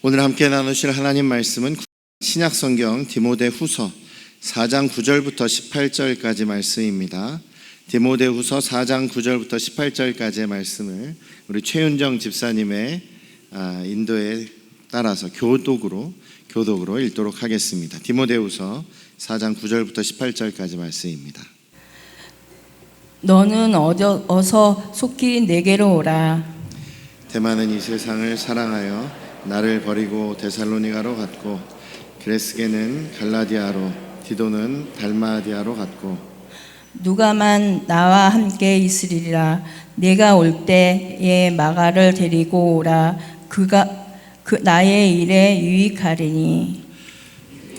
오늘 함께 나누실 하나님 말씀은 신약성경 디모데후서 4장 9절부터 18절까지 말씀입니다. 디모데후서 4장 9절부터 18절까지의 말씀을 우리 최윤정 집사님의 인도에 따라서 교독으로 읽도록 하겠습니다. 디모데후서 4장 9절부터 18절까지 말씀입니다. 너는 어서 속히 내게로 오라. 데마는 이 세상을 사랑하여 나를 버리고 데살로니가로 갔고, 그레스게는 갈라디아로, 디도는 달마디아로 갔고, 누가만 나와 함께 있으리라. 내가 올 때에 마가를 데리고 오라. 그가 나의 일에 유익하리니.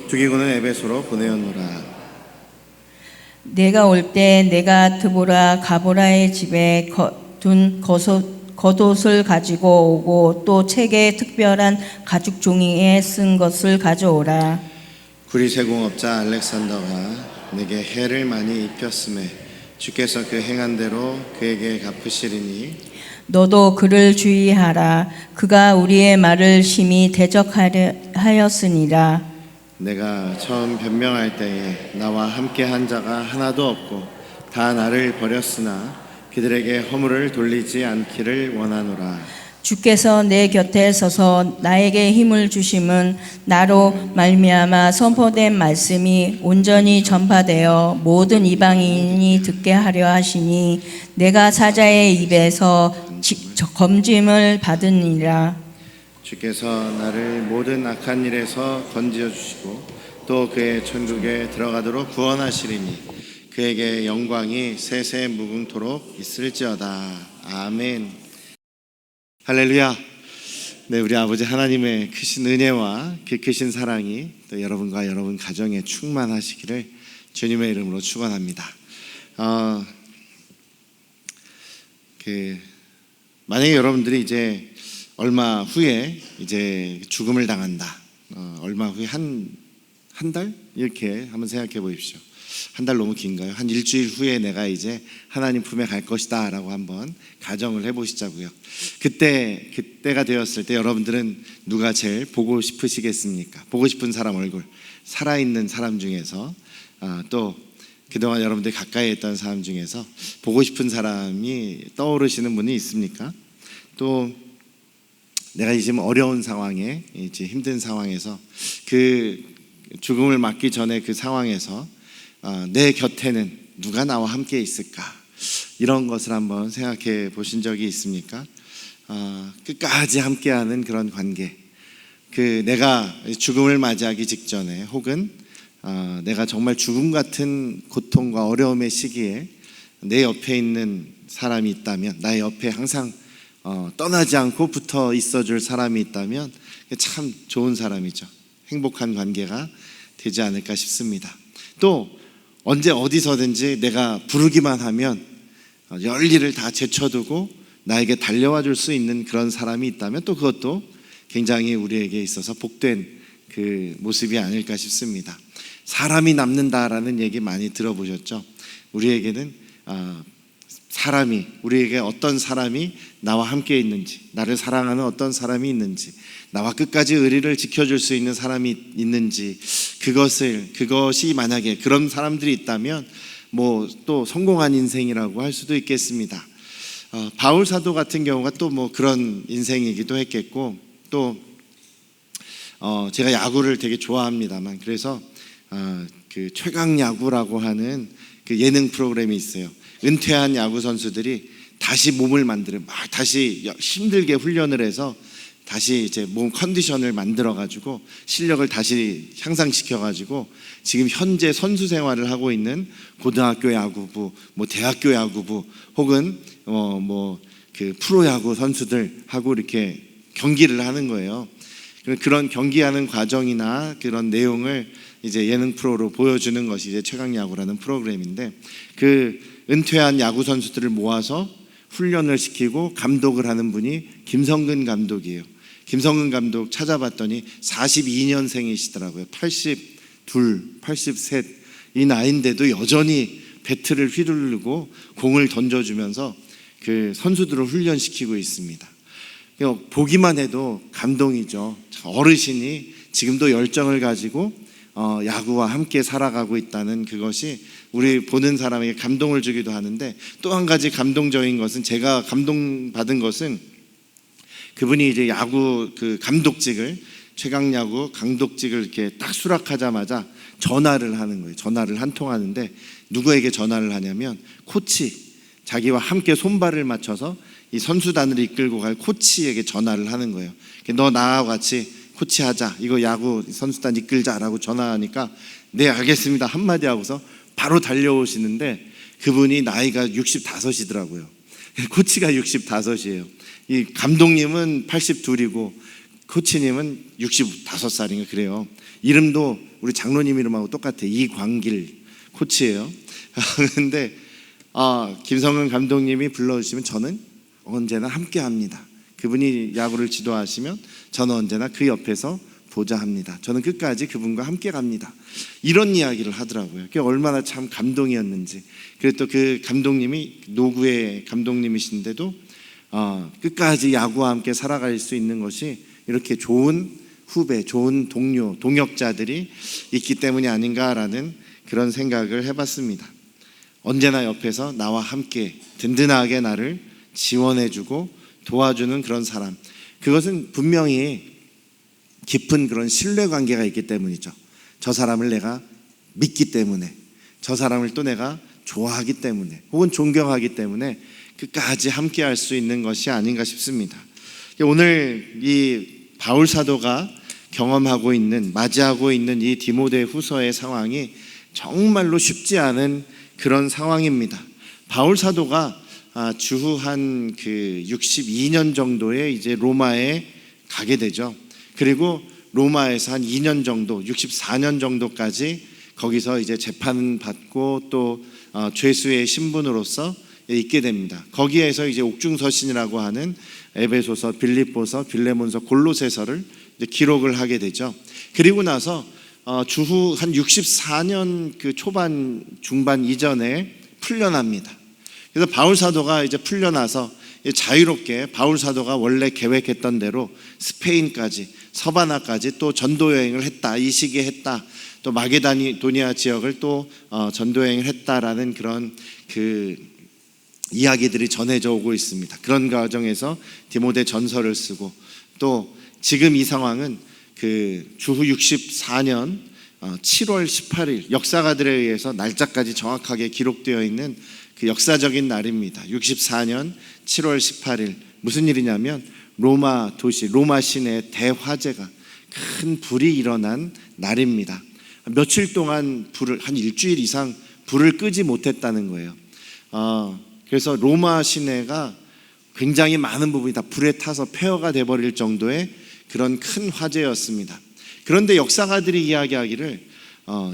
두기고는 에베소로 보내었노라. 내가 올 때 내가 드보라 가보라의 집에 둔 겉옷을 가지고 오고, 또 책에 특별한 가죽 종이에 쓴 것을 가져오라. 구리세공업자 알렉산더가 내게 해를 많이 입혔음에 주께서 그 행한 대로 그에게 갚으시리니 너도 그를 주의하라. 그가 우리의 말을 심히 대적하였으니라. 내가 처음 변명할 때에 나와 함께 한 자가 하나도 없고 다 나를 버렸으나 그들에게 허물을 돌리지 않기를 원하노라. 주께서 내 곁에 서서 나에게 힘을 주심은 나로 말미암아 선포된 말씀이 온전히 전파되어 모든 이방인이 듣게 하려 하시니, 내가 사자의 입에서 검짐을 받으니라. 주께서 나를 모든 악한 일에서 건지어 주시고 또 그의 천국에 들어가도록 구원하시리니 그에게 영광이 세세 무궁토록 있을지어다. 아멘. 할렐루야. 네, 우리 아버지 하나님의 크신 은혜와 그 크신 사랑이 또 여러분과 여러분 가정에 충만하시기를 주님의 이름으로 축원합니다. 만약에 여러분들이 이제 얼마 후에 이제 죽음을 당한다. 얼마 후에 한 달? 이렇게 한번 생각해 보십시오. 한 달 너무 긴가요? 한 일주일 후에 내가 이제 하나님 품에 갈 것이다 라고 한번 가정을 해보시자고요. 그때가 되었을 때 여러분들은 누가 제일 보고 싶으시겠습니까? 보고 싶은 사람 얼굴, 살아있는 사람 중에서, 또 그동안 여러분들이 가까이 했던 사람 중에서 보고 싶은 사람이 떠오르시는 분이 있습니까? 또 내가 지금 어려운 상황에, 이제 힘든 상황에서, 그 죽음을 맞기 전에 그 상황에서 내 곁에는 누가 나와 함께 있을까? 이런 것을 한번 생각해 보신 적이 있습니까? 끝까지 함께하는 그런 관계. 내가 죽음을 맞이하기 직전에, 혹은 내가 정말 죽음 같은 고통과 어려움의 시기에 내 옆에 있는 사람이 있다면, 나의 옆에 항상 떠나지 않고 붙어 있어줄 사람이 있다면 참 좋은 사람이죠. 행복한 관계가 되지 않을까 싶습니다. 또 언제 어디서든지 내가 부르기만 하면 열일을 다 제쳐두고 나에게 달려와 줄 수 있는 그런 사람이 있다면 또 그것도 굉장히 우리에게 있어서 복된 그 모습이 아닐까 싶습니다. 사람이 남는다라는 얘기 많이 들어보셨죠? 우리에게는 우리에게 어떤 사람이 나와 함께 있는지, 나를 사랑하는 어떤 사람이 있는지, 나와 끝까지 의리를 지켜줄 수 있는 사람이 있는지, 그것이 만약에 그런 사람들이 있다면 또 성공한 인생이라고 할 수도 있겠습니다. 바울 사도 같은 경우가 또 그런 인생이기도 했겠고, 또 제가 야구를 되게 좋아합니다만, 그래서 그 최강 야구라고 하는 그 예능 프로그램이 있어요. 은퇴한 야구 선수들이 다시 몸을 다시 힘들게 훈련을 해서 다시 이제 몸 컨디션을 만들어가지고 실력을 다시 향상시켜가지고 지금 현재 선수 생활을 하고 있는 고등학교 야구부, 대학교 야구부, 혹은 그 프로야구 선수들하고 이렇게 경기를 하는 거예요. 그런 경기하는 과정이나 그런 내용을 이제 예능 프로로 보여주는 것이 이제 최강야구라는 프로그램인데, 그 은퇴한 야구 선수들을 모아서 훈련을 시키고 감독을 하는 분이 김성근 감독이에요. 김성근 감독 찾아봤더니 42년생이시더라고요. 82, 83 이 나이인데도 여전히 배트를 휘두르고 공을 던져주면서 그 선수들을 훈련시키고 있습니다. 보기만 해도 감동이죠. 어르신이 지금도 열정을 가지고 야구와 함께 살아가고 있다는 그것이 우리 보는 사람에게 감동을 주기도 하는데, 또 한 가지 감동적인 것은, 제가 감동받은 것은 그분이 이제 야구 그 감독직을, 최강야구 감독직을 이렇게 딱 수락하자마자 전화를 하는 거예요. 전화를 한 통 하는데 누구에게 전화를 하냐면 코치, 자기와 함께 손발을 맞춰서 이 선수단을 이끌고 갈 코치에게 전화를 하는 거예요. 너 나와 같이 코치하자, 이거 야구 선수단 이끌자라고 전화하니까 네 알겠습니다 한마디 하고서 바로 달려오시는데, 그분이 나이가 65이더라고요. 코치가 65이에요. 이 감독님은 82이고 코치님은 65살인가 그래요. 이름도 우리 장로님 이름하고 똑같아요. 이광길 코치예요. 그런데 김성근 감독님이 불러주시면 저는 언제나 함께 합니다. 그분이 야구를 지도하시면 저는 언제나 그 옆에서 보자 합니다. 저는 끝까지 그분과 함께 갑니다. 이런 이야기를 하더라고요. 그게 얼마나 참 감동이었는지. 그리고 또 그 감독님이 노구의 감독님이신데도 끝까지 야구와 함께 살아갈 수 있는 것이 이렇게 좋은 후배, 좋은 동료, 동역자들이 있기 때문이 아닌가라는 그런 생각을 해봤습니다. 언제나 옆에서 나와 함께 든든하게 나를 지원해주고 도와주는 그런 사람, 그것은 분명히 깊은 그런 신뢰관계가 있기 때문이죠. 저 사람을 내가 믿기 때문에, 저 사람을 또 내가 좋아하기 때문에, 혹은 존경하기 때문에 끝까지 함께 할 수 있는 것이 아닌가 싶습니다. 오늘 이 바울 사도가 경험하고 있는, 맞이하고 있는 이 디모데 후서의 상황이 정말로 쉽지 않은 그런 상황입니다. 바울 사도가 주후 한 62년 정도에 이제 로마에 가게 되죠. 그리고 로마에서 한 2년 정도, 64년 정도까지 거기서 이제 재판받고 또 죄수의 신분으로서 있게 됩니다. 거기에서 이제 옥중서신이라고 하는 에베소서, 빌립보서, 빌레몬서, 골로새서를 이제 기록을 하게 되죠. 그리고 나서 주후 한 64년 그 초반 중반 이전에 풀려납니다. 그래서 바울 사도가 이제 풀려나서 자유롭게 바울 사도가 원래 계획했던 대로 스페인까지, 서바나까지 또 전도 여행을 했다. 이 시기에 했다. 또 마게도니아 지역을 또 전도 여행을 했다라는 그런 그 이야기들이 전해져 오고 있습니다. 그런 과정에서 디모데 전서를 쓰고, 또 지금 이 상황은 그 주후 64년 7월 18일 역사가들에 의해서 날짜까지 정확하게 기록되어 있는 그 역사적인 날입니다. 64년 7월 18일 무슨 일이냐면 로마 도시, 로마 시내에 대화재가, 큰 불이 일어난 날입니다. 며칠 동안 불을, 한 일주일 이상 불을 끄지 못했다는 거예요. 그래서 로마 시내가 굉장히 많은 부분이 다 불에 타서 폐허가 돼버릴 정도의 그런 큰 화재였습니다. 그런데 역사가들이 이야기하기를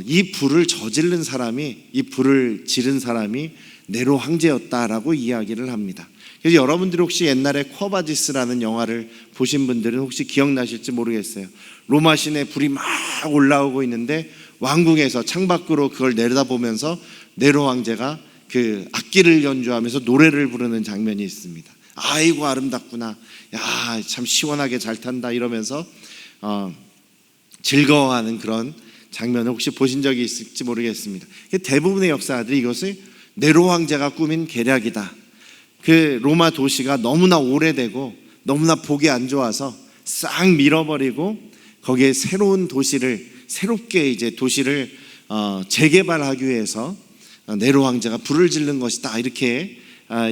이 불을 저지른 사람이, 이 불을 지른 사람이 네로 황제였다라고 이야기를 합니다. 그래서 여러분들이 혹시 옛날에 쿼바디스라는 영화를 보신 분들은 혹시 기억나실지 모르겠어요. 로마 시내 불이 막 올라오고 있는데 왕궁에서 창밖으로 그걸 내려다보면서 네로 황제가 그 악기를 연주하면서 노래를 부르는 장면이 있습니다. 아이고 아름답구나, 야 참 시원하게 잘 탄다 이러면서 즐거워하는 그런 장면을 혹시 보신 적이 있을지 모르겠습니다. 대부분의 역사들이 이것을 네로 황제가 꾸민 계략이다. 그 로마 도시가 너무나 오래되고 너무나 보기 안 좋아서 싹 밀어버리고 거기에 새로운 도시를, 새롭게 이제 도시를 재개발하기 위해서 네로 황제가 불을 지른 것이다, 이렇게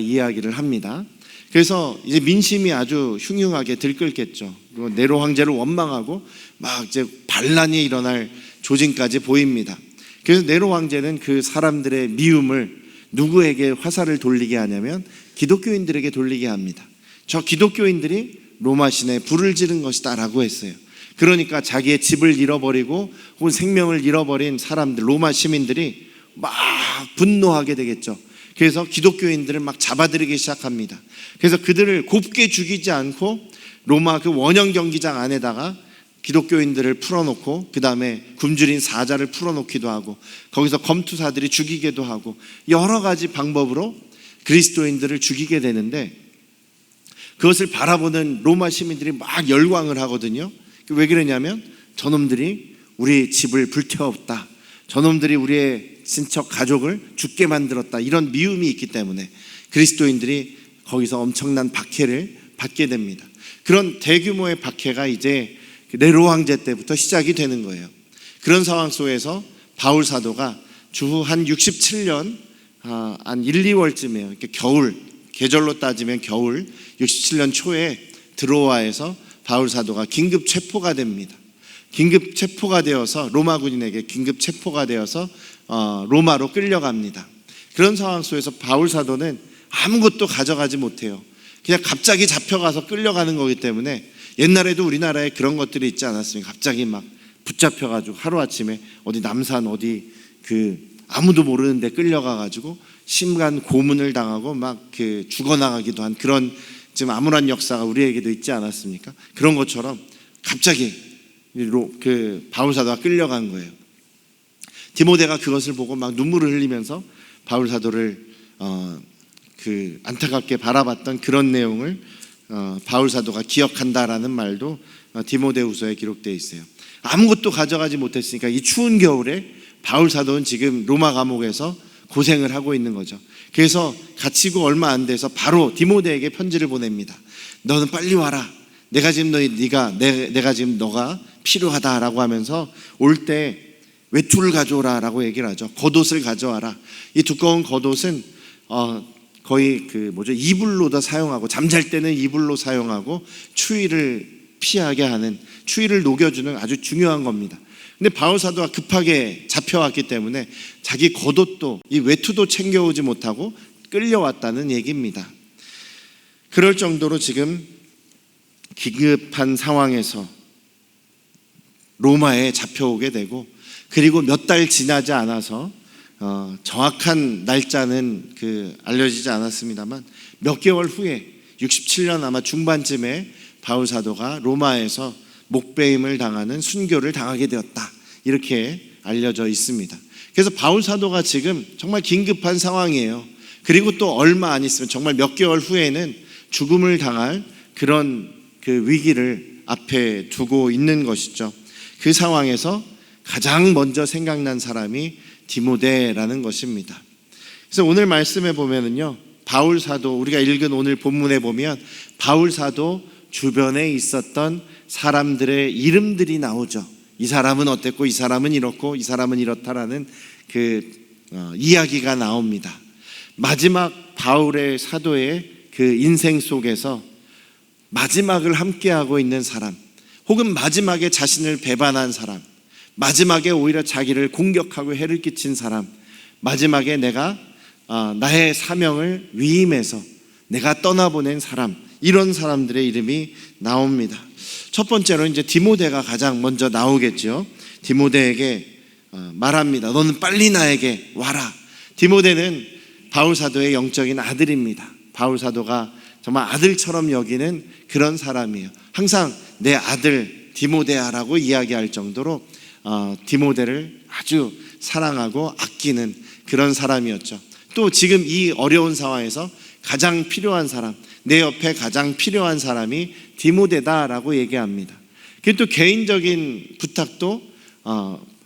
이야기를 합니다. 그래서 이제 민심이 아주 흉흉하게 들끓겠죠. 네로 황제를 원망하고 막 이제 반란이 일어날 조짐까지 보입니다. 그래서 네로 황제는 그 사람들의 미움을 누구에게 화살을 돌리게 하냐면 기독교인들에게 돌리게 합니다. 저 기독교인들이 로마 시내에 불을 지른 것이다 라고 했어요. 그러니까 자기의 집을 잃어버리고 혹은 생명을 잃어버린 사람들, 로마 시민들이 막 분노하게 되겠죠. 그래서 기독교인들을 막 잡아들이기 시작합니다. 그래서 그들을 곱게 죽이지 않고 로마 그 원형 경기장 안에다가 기독교인들을 풀어놓고 그 다음에 굶주린 사자를 풀어놓기도 하고 거기서 검투사들이 죽이기도 하고 여러 가지 방법으로 그리스도인들을 죽이게 되는데, 그것을 바라보는 로마 시민들이 막 열광을 하거든요. 왜 그러냐면 저놈들이 우리 집을 불태웠다, 저놈들이 우리의 친척 가족을 죽게 만들었다, 이런 미움이 있기 때문에 그리스도인들이 거기서 엄청난 박해를 받게 됩니다. 그런 대규모의 박해가 이제 네로 황제 때부터 시작이 되는 거예요. 그런 상황 속에서 바울 사도가 주후 한 67년 한 1, 2월쯤에요. 이렇게 겨울, 계절로 따지면 겨울 67년 초에 드로아에서 바울 사도가 긴급 체포가 됩니다. 긴급 체포가 되어서 로마 군인에게 긴급 체포가 되어서 로마로 끌려갑니다. 그런 상황 속에서 바울 사도는 아무것도 가져가지 못해요. 그냥 갑자기 잡혀가서 끌려가는 거기 때문에, 옛날에도 우리나라에 그런 것들이 있지 않았습니까? 갑자기 막 붙잡혀가지고 하루아침에 어디 남산 어디 아무도 모르는 데 끌려가가지고 심간 고문을 당하고 막 죽어나가기도 한 그런 지금 암울한 역사가 우리에게도 있지 않았습니까? 그런 것처럼 갑자기 바울 사도가 끌려간 거예요. 디모데가 그것을 보고 막 눈물을 흘리면서 바울 사도를 안타깝게 바라봤던 그런 내용을 바울 사도가 기억한다라는 말도 디모데후서에 기록되어 있어요. 아무것도 가져가지 못했으니까 이 추운 겨울에 바울 사도는 지금 로마 감옥에서 고생을 하고 있는 거죠. 그래서 갇히고 얼마 안 돼서 바로 디모데에게 편지를 보냅니다. 너는 빨리 와라. 내가 지금 내가 지금 너가 필요하다라고 하면서 올 때 외투를 가져오라라고 얘기를 하죠. 겉옷을 가져와라. 이 두꺼운 겉옷은 거의 이불로도 사용하고, 잠잘 때는 이불로 사용하고, 추위를 피하게 하는, 추위를 녹여주는 아주 중요한 겁니다. 근데 바울 사도가 급하게 잡혀왔기 때문에 자기 겉옷도, 이 외투도 챙겨오지 못하고 끌려왔다는 얘기입니다. 그럴 정도로 지금 긴급한 상황에서 로마에 잡혀오게 되고, 그리고 몇 달 지나지 않아서 정확한 날짜는 알려지지 않았습니다만 몇 개월 후에 67년 아마 중반쯤에 바울 사도가 로마에서 목배임을 당하는 순교를 당하게 되었다, 이렇게 알려져 있습니다. 그래서 바울 사도가 지금 정말 긴급한 상황이에요. 그리고 또 얼마 안 있으면, 정말 몇 개월 후에는 죽음을 당할 그런 위기를 앞에 두고 있는 것이죠. 그 상황에서 가장 먼저 생각난 사람이 디모데라는 것입니다. 그래서 오늘 말씀에 보면은요, 바울 사도, 우리가 읽은 오늘 본문에 보면 바울 사도 주변에 있었던 사람들의 이름들이 나오죠. 이 사람은 어땠고, 이 사람은 이렇고, 이 사람은 이렇다라는 이야기가 나옵니다. 마지막 바울의 사도의 인생 속에서 마지막을 함께하고 있는 사람, 혹은 마지막에 자신을 배반한 사람, 마지막에 오히려 자기를 공격하고 해를 끼친 사람, 마지막에 내가 나의 사명을 위임해서 내가 떠나보낸 사람, 이런 사람들의 이름이 나옵니다. 첫 번째로 이제 디모데가 가장 먼저 나오겠죠. 디모데에게 말합니다. 너는 빨리 나에게 와라. 디모데는 바울 사도의 영적인 아들입니다. 바울 사도가 정말 아들처럼 여기는 그런 사람이에요. 항상 내 아들 디모데야라고 이야기할 정도로 디모데를 아주 사랑하고 아끼는 그런 사람이었죠. 또 지금 이 어려운 상황에서 가장 필요한 사람, 내 옆에 가장 필요한 사람이 디모데다라고 얘기합니다. 그리고 또 개인적인 부탁도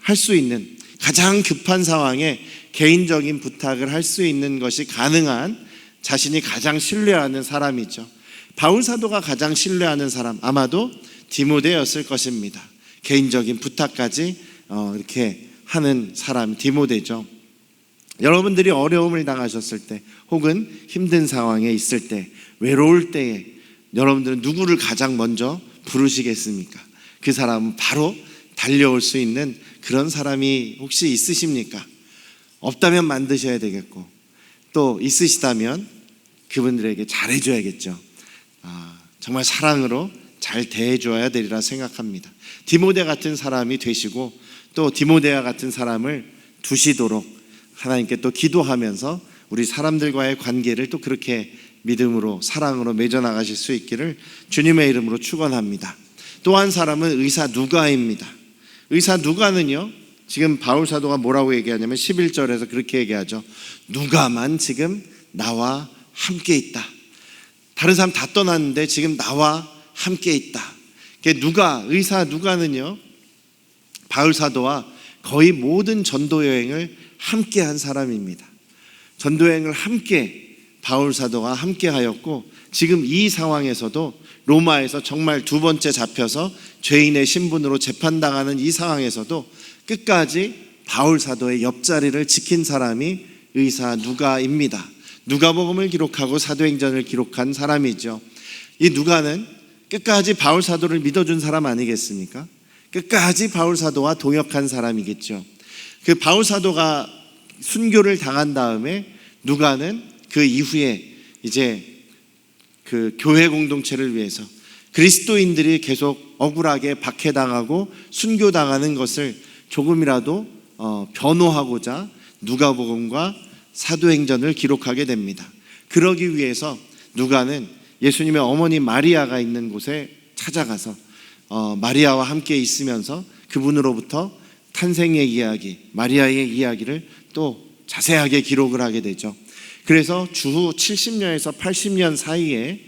할 수 있는, 가장 급한 상황에 개인적인 부탁을 할 수 있는 것이 가능한, 자신이 가장 신뢰하는 사람이죠. 바울 사도가 가장 신뢰하는 사람, 아마도 디모데였을 것입니다. 개인적인 부탁까지 이렇게 하는 사람, 디모데죠. 여러분들이 어려움을 당하셨을 때, 혹은 힘든 상황에 있을 때, 외로울 때에 여러분들은 누구를 가장 먼저 부르시겠습니까? 그 사람은 바로 달려올 수 있는 그런 사람이 혹시 있으십니까? 없다면 만드셔야 되겠고, 또 있으시다면 그분들에게 잘해줘야겠죠. 정말 사랑으로 잘 대해줘야 되리라 생각합니다. 디모데 같은 사람이 되시고, 또 디모데와 같은 사람을 두시도록 하나님께 또 기도하면서 우리 사람들과의 관계를 또 그렇게 믿음으로, 사랑으로 맺어나가실 수 있기를 주님의 이름으로 축원합니다. 또 한 사람은 의사 누가입니다. 의사 누가는요, 지금 바울 사도가 뭐라고 얘기하냐면 11절에서 그렇게 얘기하죠. 누가만 지금 나와 함께 있다. 다른 사람 다 떠났는데 지금 나와 함께 있다. 의사 누가는요, 바울 사도와 거의 모든 전도 여행을 함께 한 사람입니다. 전도 여행을 함께 바울 사도가 함께 하였고, 지금 이 상황에서도 로마에서 정말 두 번째 잡혀서 죄인의 신분으로 재판당하는 이 상황에서도 끝까지 바울 사도의 옆자리를 지킨 사람이 의사 누가입니다. 누가복음을 기록하고 사도행전을 기록한 사람이죠. 이 누가는 끝까지 바울 사도를 믿어준 사람 아니겠습니까? 끝까지 바울 사도와 동역한 사람이겠죠. 그 바울 사도가 순교를 당한 다음에 누가는 그 이후에 이제 그 교회 공동체를 위해서 그리스도인들이 계속 억울하게 박해당하고 순교당하는 것을 조금이라도 변호하고자 누가복음과 사도행전을 기록하게 됩니다. 그러기 위해서 누가는 예수님의 어머니 마리아가 있는 곳에 찾아가서 마리아와 함께 있으면서 그분으로부터 탄생의 이야기, 마리아의 이야기를 또 자세하게 기록을 하게 되죠. 그래서 주후 70년에서 80년 사이에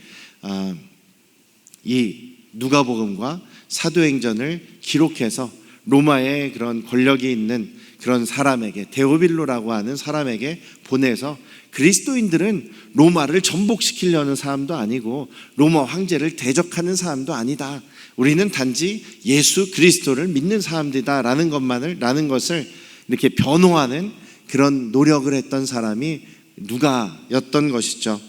이 누가복음과 사도행전을 기록해서 로마의 그런 권력이 있는 그런 사람에게, 데오빌로라고 하는 사람에게 보내서 그리스도인들은 로마를 전복시키려는 사람도 아니고 로마 황제를 대적하는 사람도 아니다. 우리는 단지 예수 그리스도를 믿는 사람들이다 라는 것을 이렇게 변호하는 그런 노력을 했던 사람이 누가였던 것이죠.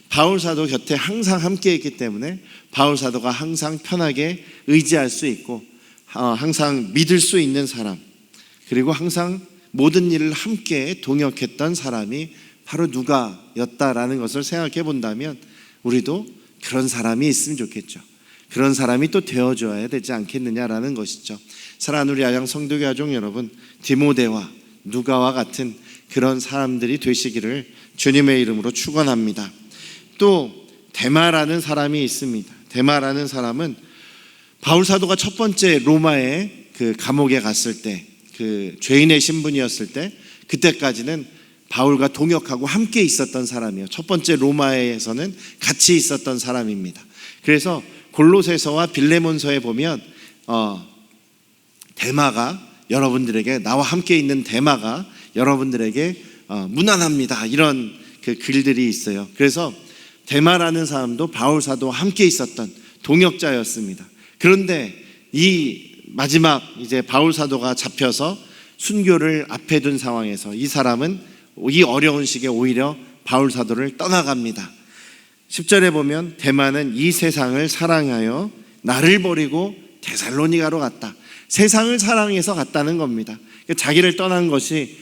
바울 사도 곁에 항상 함께 있기 때문에 바울 사도가 항상 편하게 의지할 수 있고 항상 믿을 수 있는 사람, 그리고 항상 모든 일을 함께 동역했던 사람이 바로 누가였다라는 것을 생각해 본다면 우리도 그런 사람이 있으면 좋겠죠. 그런 사람이 또 되어줘야 되지 않겠느냐라는 것이죠. 사랑하는 우리 아양 성도 가족 여러분, 디모데와 누가와 같은 그런 사람들이 되시기를 주님의 이름으로 축원합니다. 또 데마라는 사람이 있습니다. 데마라는 사람은 바울 사도가 첫 번째 로마의 그 감옥에 갔을 때, 그 죄인의 신분이었을 때, 그때까지는 바울과 동역하고 함께 있었던 사람이에요. 첫 번째 로마에서는 같이 있었던 사람입니다. 그래서 골로새서와 빌레몬서에 보면 데마가 여러분들에게, 나와 함께 있는 데마가 여러분들에게 무난합니다, 이런 그 글들이 있어요. 그래서 데마라는 사람도 바울 사도와 함께 있었던 동역자였습니다. 그런데 이 마지막 이제 바울 사도가 잡혀서 순교를 앞에 둔 상황에서 이 사람은 이 어려운 시기에 오히려 바울 사도를 떠나갑니다. 10절에 보면 데마는 이 세상을 사랑하여 나를 버리고 데살로니가로 갔다. 세상을 사랑해서 갔다는 겁니다. 자기를 떠난 것이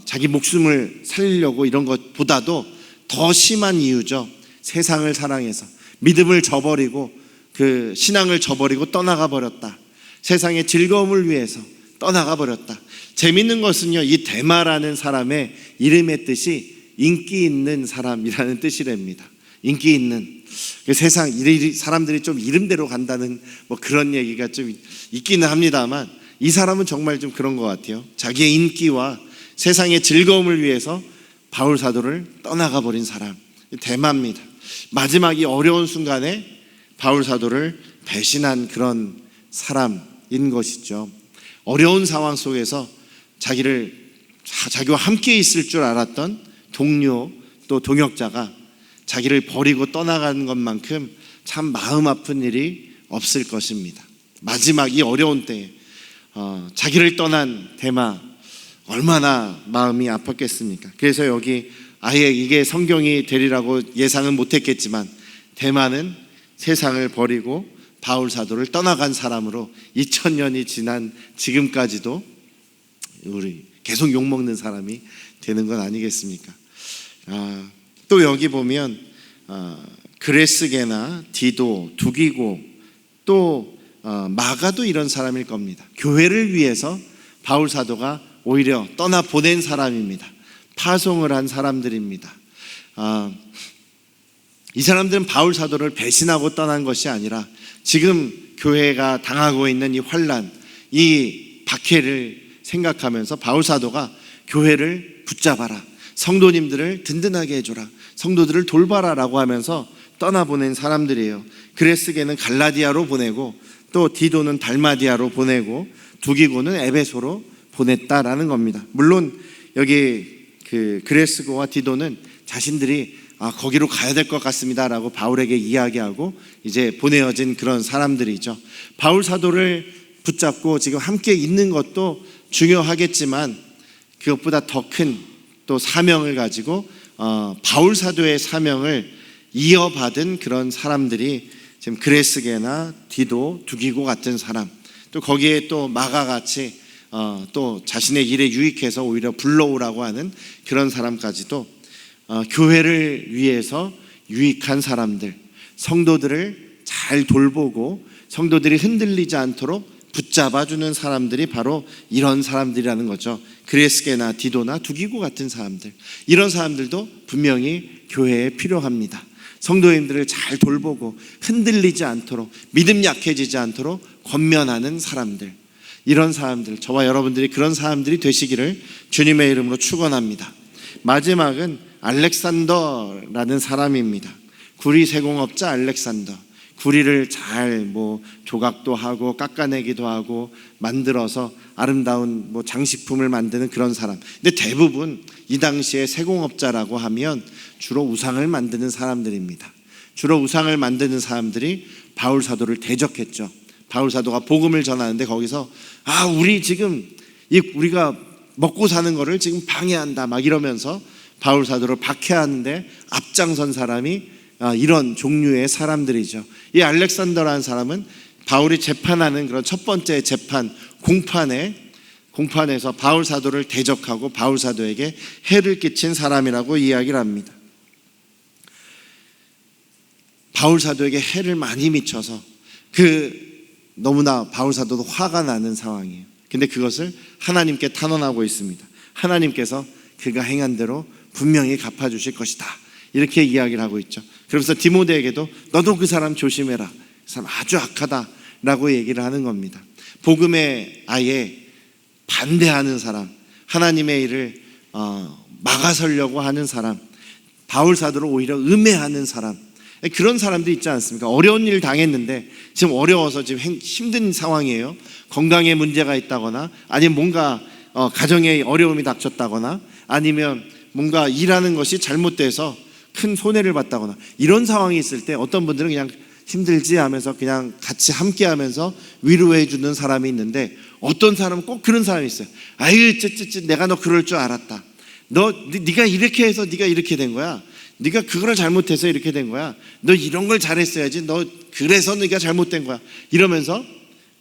자기 목숨을 살리려고 이런 것보다도 더 심한 이유죠. 세상을 사랑해서 믿음을 저버리고 그 신앙을 저버리고 떠나가 버렸다. 세상의 즐거움을 위해서 떠나가 버렸다. 재밌는 것은요, 이 데마라는 사람의 이름의 뜻이 인기 있는 사람이라는 뜻이랍니다. 인기 있는, 세상 사람들이 좀 이름대로 간다는 뭐 그런 얘기가 좀 있기는 합니다만, 이 사람은 정말 좀 그런 것 같아요. 자기의 인기와 세상의 즐거움을 위해서 바울 사도를 떠나가 버린 사람, 데마입니다. 마지막 이 어려운 순간에 바울 사도를 배신한 그런 사람인 것이죠. 어려운 상황 속에서 자기와 함께 있을 줄 알았던 동료 또 동역자가 자기를 버리고 떠나가는 것만큼 참 마음 아픈 일이 없을 것입니다. 마지막 이 어려운 때에 자기를 떠난 데마, 얼마나 마음이 아팠겠습니까? 그래서 여기 아예 이게 성경이 되리라고 예상은 못했겠지만 데마는 세상을 버리고 바울 사도를 떠나간 사람으로 2000년이 지난 지금까지도 우리 계속 욕먹는 사람이 되는 건 아니겠습니까? 또 여기 보면 그레스게나 디도, 두기고 또 마가도 이런 사람일 겁니다. 교회를 위해서 바울 사도가 오히려 떠나 보낸 사람입니다. 파송을 한 사람들입니다. 이 사람들은 바울 사도를 배신하고 떠난 것이 아니라 지금 교회가 당하고 있는 이 환난, 이 박해를 생각하면서 바울 사도가 교회를 붙잡아라, 성도님들을 든든하게 해줘라, 성도들을 돌봐라 라고 하면서 떠나보낸 사람들이에요. 그레스게는 갈라디아로 보내고 또 디도는 달마디아로 보내고 두기고는 에베소로 보냈다라는 겁니다. 물론 여기 그레스고와 디도는 자신들이 거기로 가야 될 것 같습니다라고 바울에게 이야기하고 이제 보내어진 그런 사람들이죠. 바울 사도를 붙잡고 지금 함께 있는 것도 중요하겠지만 그것보다 더 큰 또 사명을 가지고 바울 사도의 사명을 이어받은 그런 사람들이 지금 그레스게나 디도, 두기고 같은 사람, 또 거기에 또 마가같이 또 자신의 일에 유익해서 오히려 불러오라고 하는 그런 사람까지도 교회를 위해서 유익한 사람들, 성도들을 잘 돌보고 성도들이 흔들리지 않도록 붙잡아주는 사람들이 바로 이런 사람들이라는 거죠. 그레스게나 디도나 두기고 같은 사람들, 이런 사람들도 분명히 교회에 필요합니다. 성도님들을 잘 돌보고 흔들리지 않도록, 믿음 약해지지 않도록 권면하는 사람들, 이런 사람들, 저와 여러분들이 그런 사람들이 되시기를 주님의 이름으로 축원합니다. 마지막은 알렉산더라는 사람입니다. 구리 세공업자 알렉산더. 구리를 잘 조각도 하고 깎아내기도 하고 만들어서 아름다운 장식품을 만드는 그런 사람. 근데 대부분 이 당시에 세공업자라고 하면 주로 우상을 만드는 사람들입니다. 주로 우상을 만드는 사람들이 바울 사도를 대적했죠. 바울 사도가 복음을 전하는데 거기서 우리가 먹고 사는 거를 지금 방해한다 막 이러면서 바울 사도를 박해하는데 앞장선 사람이 이런 종류의 사람들이죠. 이 알렉산더라는 사람은 바울이 재판하는 그런 첫 번째 재판 공판에서 바울 사도를 대적하고 바울 사도에게 해를 끼친 사람이라고 이야기를 합니다. 바울 사도에게 해를 많이 미쳐서 너무나 바울 사도도 화가 나는 상황이에요. 근데 그것을 하나님께 탄원하고 있습니다. 하나님께서 그가 행한 대로 분명히 갚아주실 것이다, 이렇게 이야기를 하고 있죠. 그러면서 디모데에게도 너도 그 사람 조심해라, 그 사람 아주 악하다라고 얘기를 하는 겁니다. 복음에 아예 반대하는 사람, 하나님의 일을 막아서려고 하는 사람, 바울 사도를 오히려 음해하는 사람, 그런 사람들이 있지 않습니까? 어려운 일 당했는데 지금 어려워서 지금 힘든 상황이에요. 건강에 문제가 있다거나 아니면 뭔가 가정에 어려움이 닥쳤다거나 아니면 뭔가 일하는 것이 잘못돼서 큰 손해를 봤다거나 이런 상황이 있을 때 어떤 분들은 그냥 힘들지 하면서 그냥 같이 함께 하면서 위로해 주는 사람이 있는데, 어떤 사람은 꼭 그런 사람이 있어요. 아유 내가 너 그럴 줄 알았다. 네가 이렇게 해서 네가 이렇게 된 거야. 네가 그거를 잘못해서 이렇게 된 거야. 너 이런 걸 잘했어야지. 너 그래서 네가 잘못된 거야. 이러면서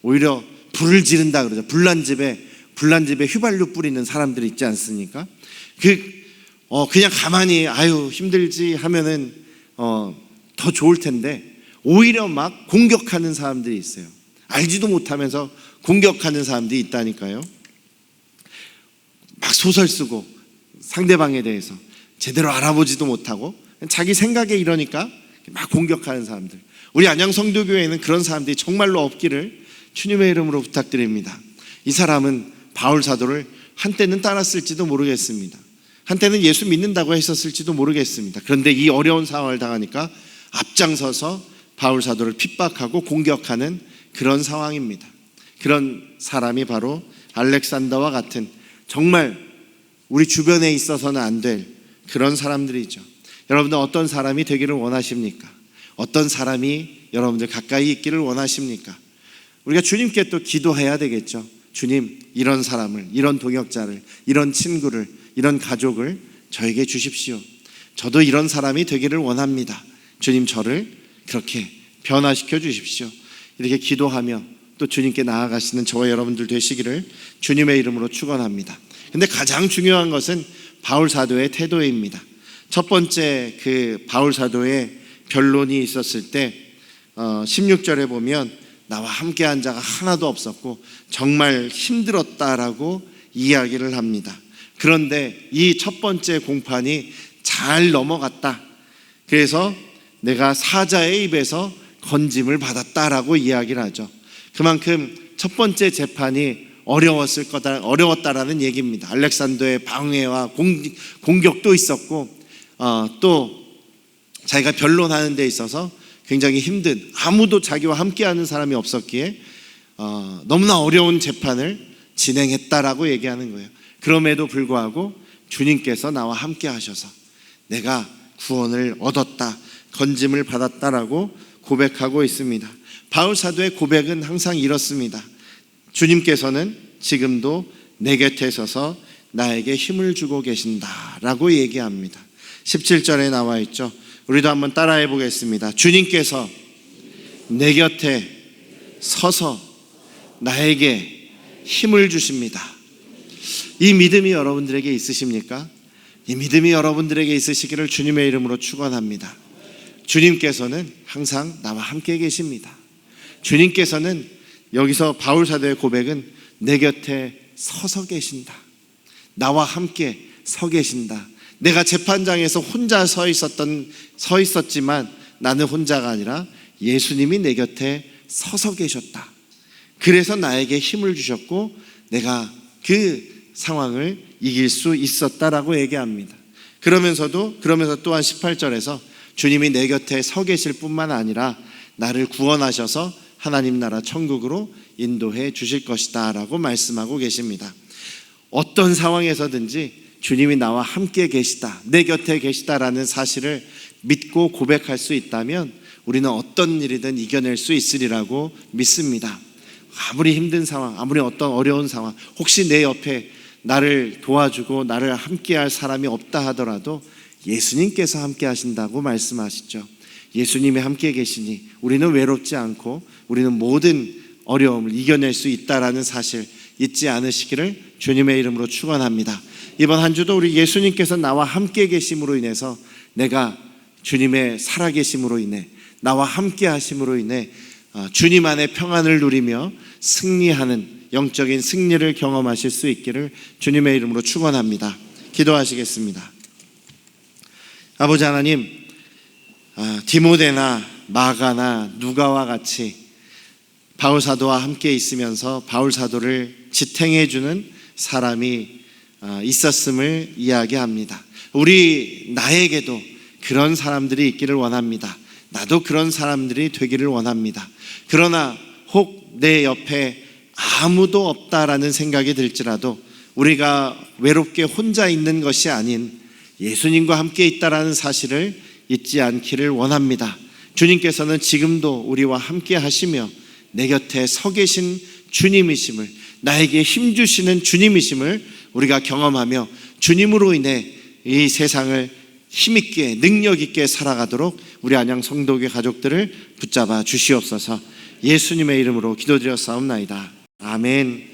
오히려 불을 지른다 그러죠. 불난 집에 휘발유 뿌리는 사람들이 있지 않습니까? 그냥 가만히 힘들지 하면은 더 좋을 텐데 오히려 막 공격하는 사람들이 있어요. 알지도 못하면서 공격하는 사람들이 있다니까요. 막 소설 쓰고 상대방에 대해서 제대로 알아보지도 못하고 자기 생각에 이러니까 막 공격하는 사람들. 우리 안양성도교회에는 그런 사람들이 정말로 없기를 주님의 이름으로 부탁드립니다. 이 사람은 바울 사도를 한때는 따랐을지도 모르겠습니다. 한때는 예수 믿는다고 했었을지도 모르겠습니다. 그런데 이 어려운 상황을 당하니까 앞장서서 바울 사도를 핍박하고 공격하는 그런 상황입니다. 그런 사람이 바로 알렉산더와 같은, 정말 우리 주변에 있어서는 안 될 그런 사람들이죠. 여러분들 어떤 사람이 되기를 원하십니까? 어떤 사람이 여러분들 가까이 있기를 원하십니까? 우리가 주님께 또 기도해야 되겠죠. 주님, 이런 사람을, 이런 동역자를, 이런 친구를, 이런 가족을 저에게 주십시오. 저도 이런 사람이 되기를 원합니다. 주님, 저를 그렇게 변화시켜 주십시오. 이렇게 기도하며 또 주님께 나아가시는 저와 여러분들 되시기를 주님의 이름으로 축원합니다. 근데 가장 중요한 것은 바울 사도의 태도입니다. 첫 번째 바울 사도의 변론이 있었을 때 16절에 보면 나와 함께한 자가 하나도 없었고 정말 힘들었다라고 이야기를 합니다. 그런데 이 첫 번째 공판이 잘 넘어갔다. 그래서 내가 사자의 입에서 건짐을 받았다라고 이야기를 하죠. 그만큼 첫 번째 재판이 어려웠다라는 얘기입니다. 알렉산더의 방해와 공격도 있었고 또 자기가 변론하는 데 있어서 굉장히 힘든, 아무도 자기와 함께하는 사람이 없었기에 너무나 어려운 재판을 진행했다라고 얘기하는 거예요. 그럼에도 불구하고 주님께서 나와 함께 하셔서 내가 구원을 얻었다, 건짐을 받았다라고 고백하고 있습니다. 바울 사도의 고백은 항상 이렇습니다. 주님께서는 지금도 내 곁에 서서 나에게 힘을 주고 계신다라고 얘기합니다. 17절에 나와 있죠. 우리도 한번 따라해 보겠습니다. 주님께서 내 곁에 서서 나에게 힘을 주십니다. 이 믿음이 여러분들에게 있으십니까? 이 믿음이 여러분들에게 있으시기를 주님의 이름으로 축원합니다. 주님께서는 항상 나와 함께 계십니다. 주님께서는 여기서 바울 사도의 고백은 내 곁에 서서 계신다. 나와 함께 서 계신다. 내가 재판장에서 혼자 서 있었지만 나는 혼자가 아니라 예수님이 내 곁에 서서 계셨다. 그래서 나에게 힘을 주셨고 내가 그 상황을 이길 수 있었다라고 얘기합니다. 그러면서 또한 18절에서 주님이 내 곁에 서 계실 뿐만 아니라 나를 구원하셔서 하나님 나라 천국으로 인도해 주실 것이다 라고 말씀하고 계십니다. 어떤 상황에서든지 주님이 나와 함께 계시다, 내 곁에 계시다라는 사실을 믿고 고백할 수 있다면 우리는 어떤 일이든 이겨낼 수 있으리라고 믿습니다. 아무리 힘든 상황, 아무리 어떤 어려운 상황, 혹시 내 옆에 나를 도와주고 나를 함께할 사람이 없다 하더라도 예수님께서 함께 하신다고 말씀하시죠. 예수님이 함께 계시니 우리는 외롭지 않고 우리는 모든 어려움을 이겨낼 수 있다라는 사실 잊지 않으시기를 주님의 이름으로 축원합니다. 이번 한 주도 우리 예수님께서 나와 함께 계심으로 인해서 내가 주님의 살아계심으로 인해 나와 함께 하심으로 인해 주님 안에 평안을 누리며 승리하는 영적인 승리를 경험하실 수 있기를 주님의 이름으로 축원합니다. 기도하시겠습니다. 아버지 하나님, 디모데나 마가나 누가와 같이 바울 사도와 함께 있으면서 바울 사도를 지탱해 주는 사람이 있었음을 이야기합니다. 나에게도 그런 사람들이 있기를 원합니다. 나도 그런 사람들이 되기를 원합니다. 그러나 혹 내 옆에 아무도 없다라는 생각이 들지라도 우리가 외롭게 혼자 있는 것이 아닌 예수님과 함께 있다라는 사실을 잊지 않기를 원합니다. 주님께서는 지금도 우리와 함께 하시며 내 곁에 서 계신 주님이심을, 나에게 힘주시는 주님이심을 우리가 경험하며 주님으로 인해 이 세상을 힘있게 능력있게 살아가도록 우리 안양 성도교회 가족들을 붙잡아 주시옵소서. 예수님의 이름으로 기도드렸사옵나이다. 아멘.